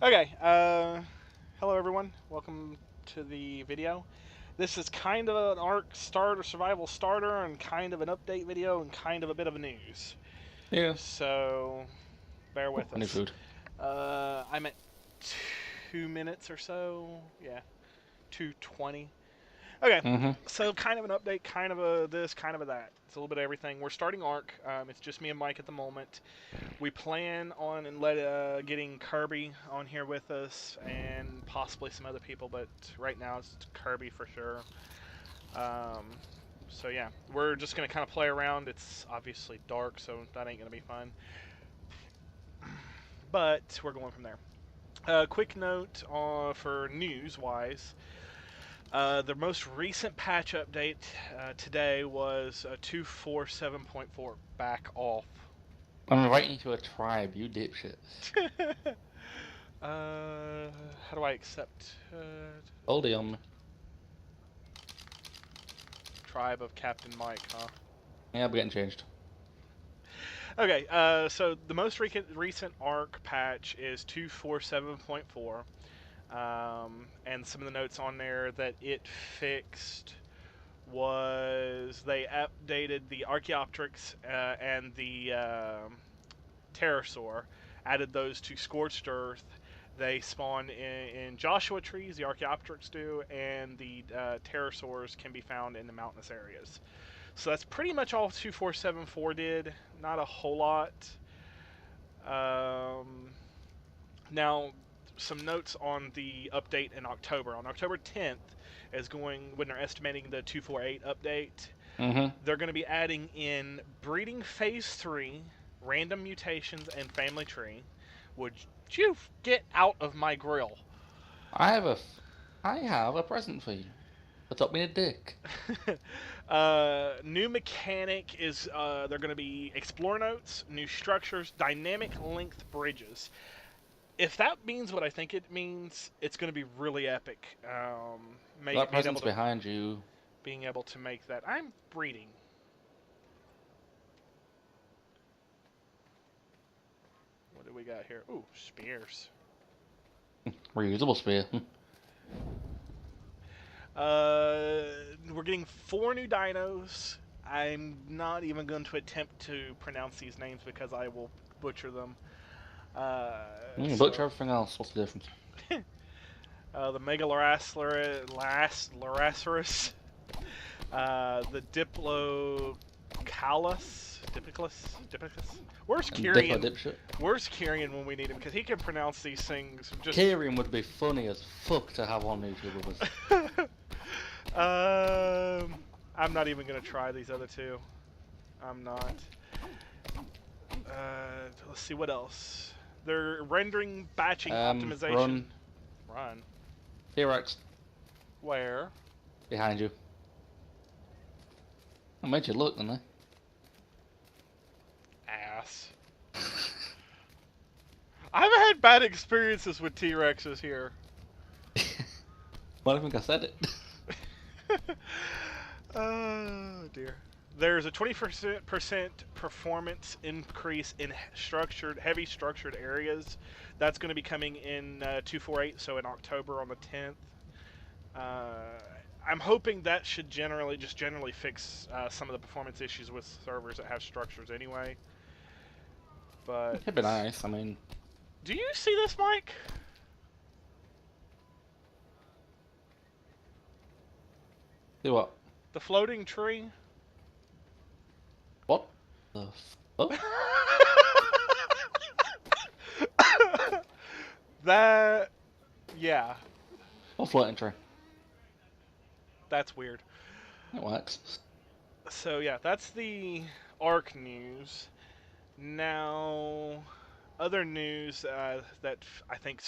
Okay, hello everyone. Welcome to the video. This is kind of an ARC starter, survival starter, and kind of an update video, and kind of a bit of a news. Yeah. So, bear Oh, with I need us. food. I'm at 2 minutes or so. Yeah, 2:20. Okay, Mm-hmm. so kind of an update, kind of a this, kind of a that. It's a little bit of everything. We're starting ARC. It's just me and Mike at the moment. We plan on getting Kirby on here with us and possibly some other people, but right now it's Kirby for sure. Um, so yeah, we're just gonna kind of play around. It's obviously dark, so that ain't gonna be fun. But we're going from there. Quick note for news-wise. The most recent patch update today was 247.4 back off. I'm inviting you to a tribe, you dipshit. How do I accept Hold it on me. tribe of Captain Mike, huh? Yeah, we're getting changed. Okay, so the most recent ARC patch is 247.4, and some of the notes on there that it fixed was they updated the Archaeopteryx and the Pterosaur, added those to Scorched Earth. They spawn in Joshua trees, the Archaeopteryx do, and the Pterosaurs can be found in the mountainous areas. So that's pretty much all 2474 did. Not a whole lot. Um, Now, some notes on the update in October. On October 10th is when they're estimating the 248 update. Mm-hmm. They're going to be adding in breeding phase 3, random mutations, and family tree. Would you get out of my grill? I have a present for you. Stop being a dick. New mechanic is they're going to be explore notes, new structures, dynamic length bridges. If that means what I think it means, it's going to be really epic. That present's behind you. Being able to make that. I'm breeding. What do we got here? Ooh, spears. Reusable spear. We're getting 4 new dinos. I'm not even going to attempt to pronounce these names because I will butcher them. Butcher everything else. What's the difference? The Megalorasaurus, the Diplocalus. Where's Kyrian? Dipshit. Where's Kyrian when we need him? Because he can pronounce these things. Just Kyrian would be funny as fuck to have on YouTube with us. I'm not even gonna try these other two. I'm not. Let's see what else. They're rendering batching optimization. Run. T-Rex. Where? Behind you. I made you look, didn't Ass. I haven't had bad experiences with T-Rexes here. Well, I think I said it. Oh dear. There's a 20% performance increase in heavy structured areas. That's going to be coming in 248, so in October on the 10th. I'm hoping that should generally fix some of the performance issues with servers that have structures anyway. But It'd be nice. I mean, do you see this, Mike? see what? The floating tree? What the fuck? That, yeah, What floating tree? that's weird. It works. So yeah, that's the ARC news. Now, other news that I think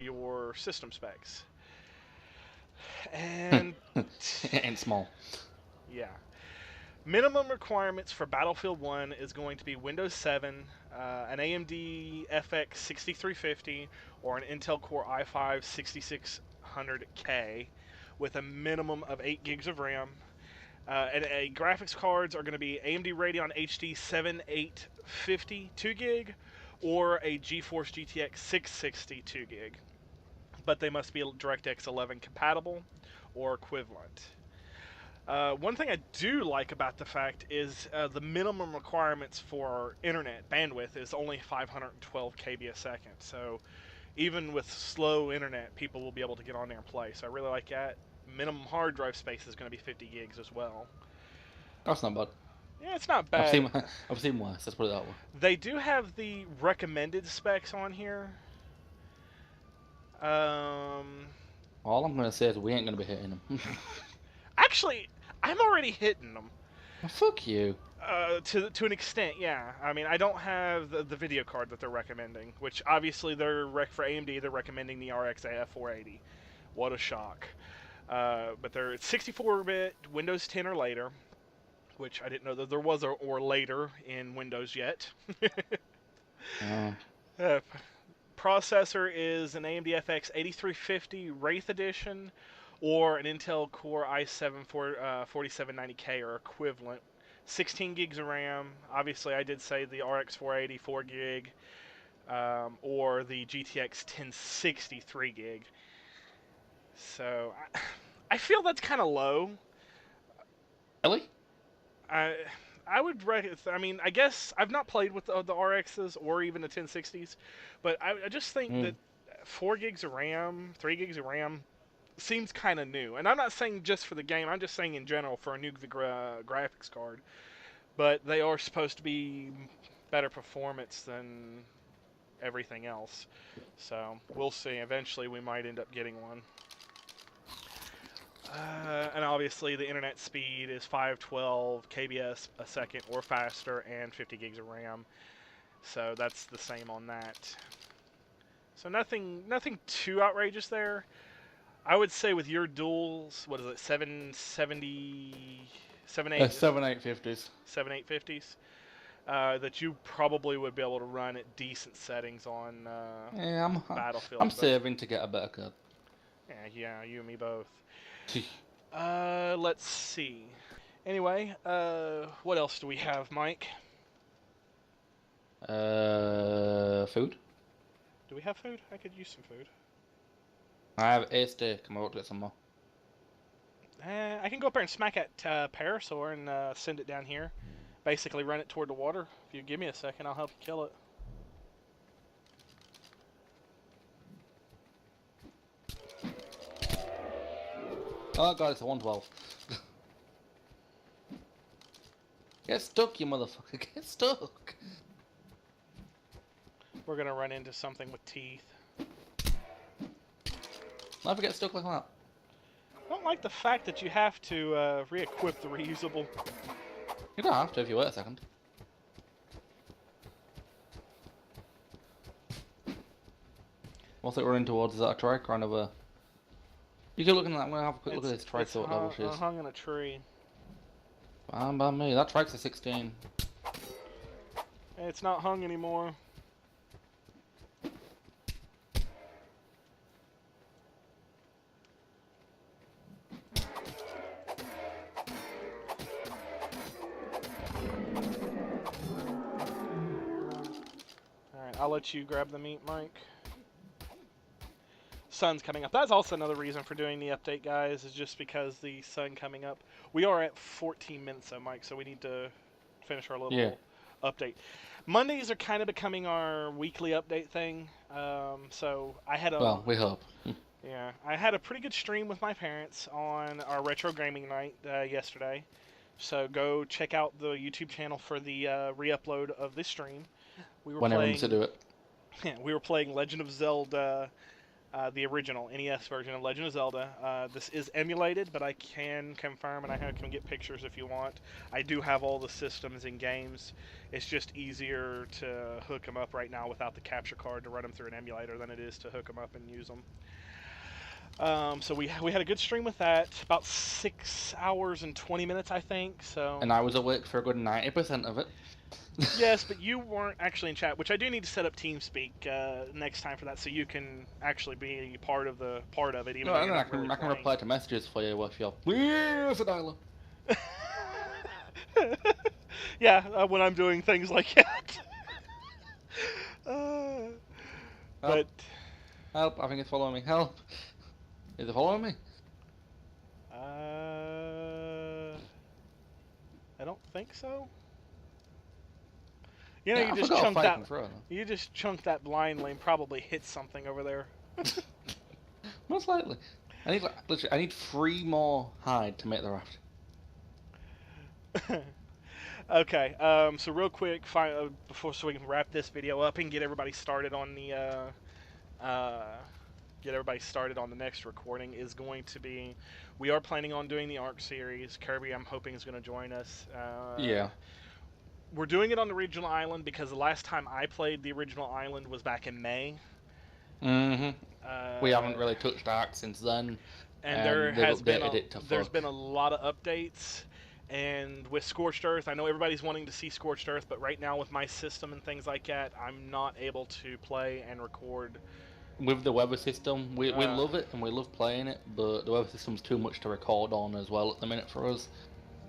your system specs. And And small. yeah. Minimum requirements for Battlefield 1 is going to be Windows 7, an AMD FX 6350, or an Intel Core i5 6600K with a minimum of 8 gigs of RAM. And graphics cards are going to be AMD Radeon HD 7850 2 gig or a GeForce GTX 660 2 gig, but they must be DirectX 11 compatible or equivalent. One thing I do like about the fact is the minimum requirements for internet bandwidth is only 512 KB a second. So even with slow internet, people will be able to get on there and play. So I really like that. Minimum hard drive space is going to be 50 gigs as well. That's not bad. Yeah, it's not I've bad. seen I've seen worse. Let's put it that way. They do have the recommended specs on here. All I'm gonna say is we ain't gonna be hitting them. Actually, I'm already hitting them. Well, fuck you. To an extent, yeah. I mean, I don't have the video card that they're recommending, which obviously for AMD, they're recommending the RX 480. What a shock. But they're 64-bit, Windows 10 or later, which I didn't know that there was a or later in Windows yet. Processor is an AMD FX 8350 Wraith Edition or an Intel Core i7 4790K or equivalent. 16 gigs of RAM. Obviously, I did say the RX 480 4 gig or the GTX 1060 3 gig. So I feel that's kind of low. Really? I would I mean, I guess I've not played with the RXs or even the 1060s, but I just think that 4 gigs of RAM, 3 gigs of RAM seems kind of new. And I'm not saying just for the game, I'm just saying in general for a new graphics card. But they are supposed to be better performance than everything else. So we'll see. Eventually we might end up getting one. And obviously the internet speed is 512 kbs a second or faster and 50 gigs of RAM. So that's the same on that. So nothing too outrageous there. I would say with your duals, what is it, 770, 7850s. 7850s, that you probably would be able to run at decent settings on Battlefield. I'm saving to get a better card. Yeah, you and me both. Let's see. Anyway, what else do we have, Mike? Food? Do we have food? I could use some food. I have a steak. I'm about to get some more. I can go up there and smack at Parasaur and send it down here. Basically run it toward the water. If you give me a second, I'll help you kill it. Oh god, it's a 112. Get stuck, you motherfucker. Get stuck. We're gonna run into something with teeth. Never get stuck like that. I don't like the fact that you have to re-equip the reusable. You don't have to if you wait a second. What's it running towards? Is that a trike or another? You keep looking at that. I'm gonna have a quick look at this trike, so what level she is. Hung in a tree. Fine by me. That trike's a 16. It's not hung anymore. Alright, I'll let you grab the meat, Mike. Sun's coming up. That's also another reason for doing the update, guys, is just because the sun coming up. We are at 14 minutes though, Mike, so we need to finish our little update. Mondays are kind of becoming our weekly update thing. So I had a... Well, we hope. Yeah, I had a pretty good stream with my parents on our retro gaming night yesterday. So go check out the YouTube channel for the re-upload of this stream. We were Whenever to do it. Yeah, we were playing Legend of Zelda, the original NES version of Legend of Zelda. This is emulated, but I can confirm and I can get pictures if you want. I do have all the systems and games. It's just easier to hook them up right now without the capture card to run them through an emulator than it is to hook them up and use them. So we had a good stream with that, about 6 hours and 20 minutes, I think. So. And I was awake for a good 90% of it. Yes, but you weren't actually in chat, which I do need to set up TeamSpeak next time for that, so you can actually be part of it. Even No, though you're I not really can reply to messages for you if you're a dialer. Yeah, when I'm doing things like that. But Help! I think it's following me. Help! Is it following me? I don't think so. You know, Yeah, I forgot a fire can throw them. You just chunked that blindly and probably hit something over there. Most likely. I need literally. I need 3 more hide to make the raft. Okay. So real quick, before so we can wrap this video up and get everybody started on the next recording is going to be. We are planning on doing the Ark series. Kirby, I'm hoping, is going to join us. Yeah. We're doing it on the original island because the last time I played the original island was back in May. We haven't really touched Ark since then, and there's been a lot of updates. And with Scorched Earth, I know everybody's wanting to see Scorched Earth, but right now with my system and things like that, I'm not able to play and record. With the weather system, we love it and we love playing it, but the weather system's too much to record on as well at the minute for us.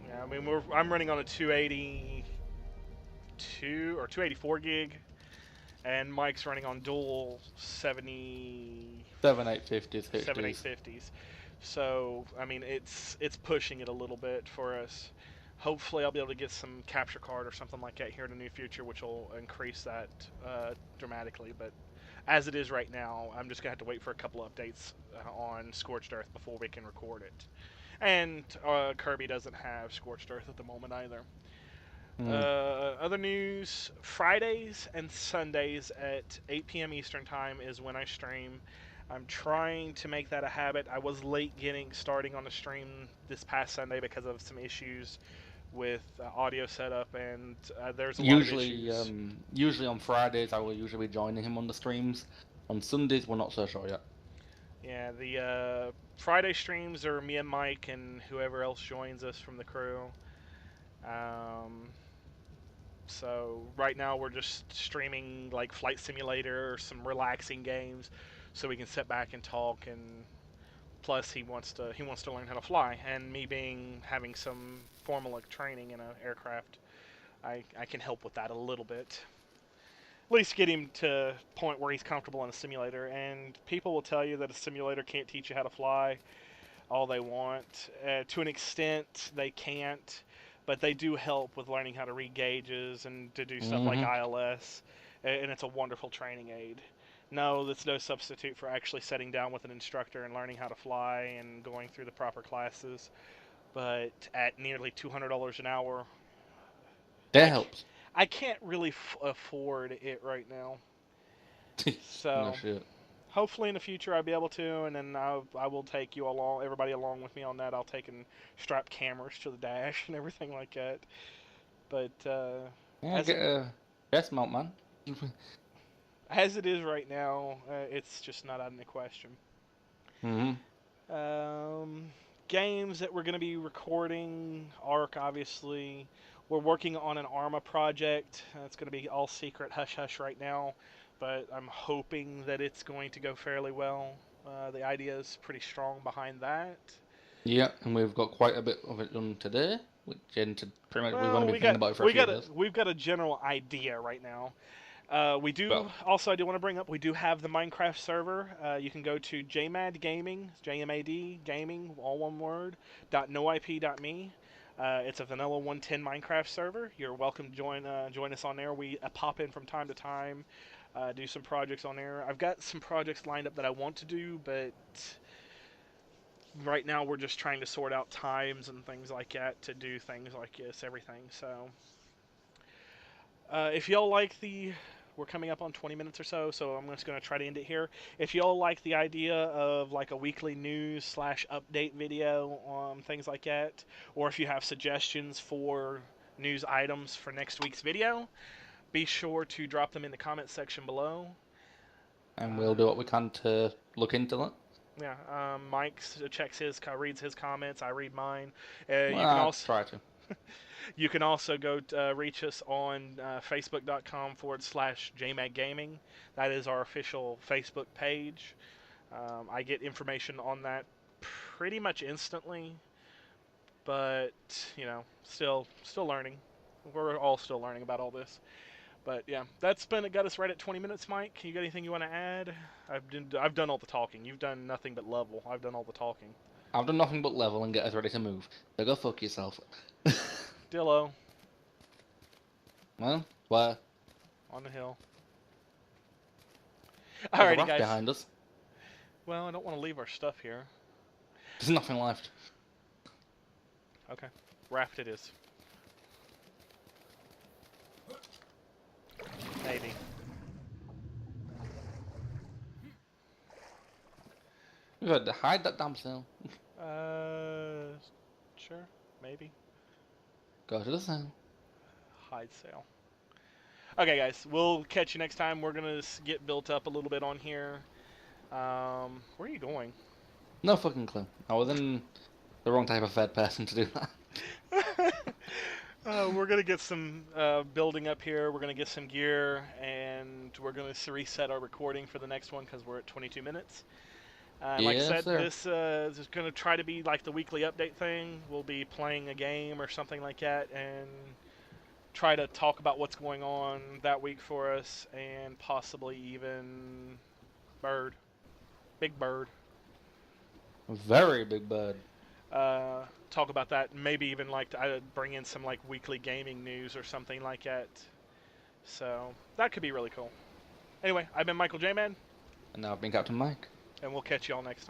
Yeah, I mean I'm running on a 282 or 284 gig, and Mike's running on dual 7850s. So I mean it's pushing it a little bit for us. Hopefully I'll be able to get some capture card or something like that here in the near future, which will increase that dramatically. But as it is right now, I'm just gonna have to wait for a couple updates on Scorched Earth before we can record it. And Kirby doesn't have Scorched Earth at the moment either. Other news: Fridays and Sundays at 8 p.m. Eastern Time is when I stream. I'm trying to make that a habit. I was late starting on the stream this past Sunday because of some issues with audio setup, and there's a lot of issues. Usually on Fridays I will usually be joining him on the streams. On Sundays we're not so sure yet. Yeah, the Friday streams are me and Mike and whoever else joins us from the crew. So right now we're just streaming like Flight Simulator or some relaxing games, so we can sit back and talk. And plus he wants to learn how to fly, and me having some formal training in an aircraft, I can help with that a little bit. At least get him to a point where he's comfortable in a simulator. And people will tell you that a simulator can't teach you how to fly all they want. To an extent, they can't, but they do help with learning how to read gauges and to do stuff like ILS, and it's a wonderful training aid. No, that's no substitute for actually sitting down with an instructor and learning how to fly and going through the proper classes. But at nearly $200 an hour, that helps. I can't really afford it right now. So no shit. Hopefully in the future I'll be able to, and then I will take everybody along with me on that. I'll take and strap cameras to the dash and everything like that. But get a chest mount, man. As it is right now, it's just not out of the question. Games that we're going to be recording: Ark, obviously. We're working on an Arma project. It's going to be all secret, hush hush right now, but I'm hoping that it's going to go fairly well. The idea is pretty strong behind that. Yeah, and we've got quite a bit of it done today, which pretty much we've only been thinking about it for a few days. We've got a general idea right now. I do want to bring up, we do have the Minecraft server. You can go to Jmad Gaming, JMAD Gaming, all one word, .noip.me. It's a vanilla 110 Minecraft server. You're welcome to join us on there. We pop in from time to time, do some projects on there. I've got some projects lined up that I want to do, but right now we're just trying to sort out times and things like that to do things like this, everything. So if y'all like we're coming up on 20 minutes or so I'm just going to try to end it here. If y'all like the idea of like a weekly news / update video on things like that, or if you have suggestions for news items for next week's video, be sure to drop them in the comment section below. And we'll do what we can to look into that. Yeah, Mike reads his comments, I read mine. You can also try to. You can also go reach us on facebook.com/JMAD Gaming. That is our official Facebook page. I get information on that pretty much instantly, but still learning. We're all still learning about all this. But yeah, that's got us right at 20 minutes, Mike. You got anything you want to add? I've done all the talking. You've done nothing but level. I've done all the talking. I've done nothing but level and get us ready to move. So go fuck yourself. Dillo. Well, where? On the hill. There's a Alrighty, raft guys. behind us. Well, I don't want to leave our stuff here. There's nothing left. Okay. Raft it is. Maybe. We got to hide that damn cell. Sure. Maybe. Go to the cell. Hide sail. Okay, guys. We'll catch you next time. We're going to get built up a little bit on here. Where are you going? No fucking clue. I was in the wrong type of fed person to do that. We're going to get some building up here. We're going to get some gear, and we're going to reset our recording for the next one because we're at 22 minutes. Like I said, this is going to try to be like the weekly update thing. We'll be playing a game or something like that and try to talk about what's going on that week for us, and possibly even Big Bird. Very big bird. Talk about that, maybe even like bring in some like weekly gaming news or something like that. So that could be really cool. Anyway, I've been MichaelJMAD. And now I've been Captain Mike. And we'll catch you all next time.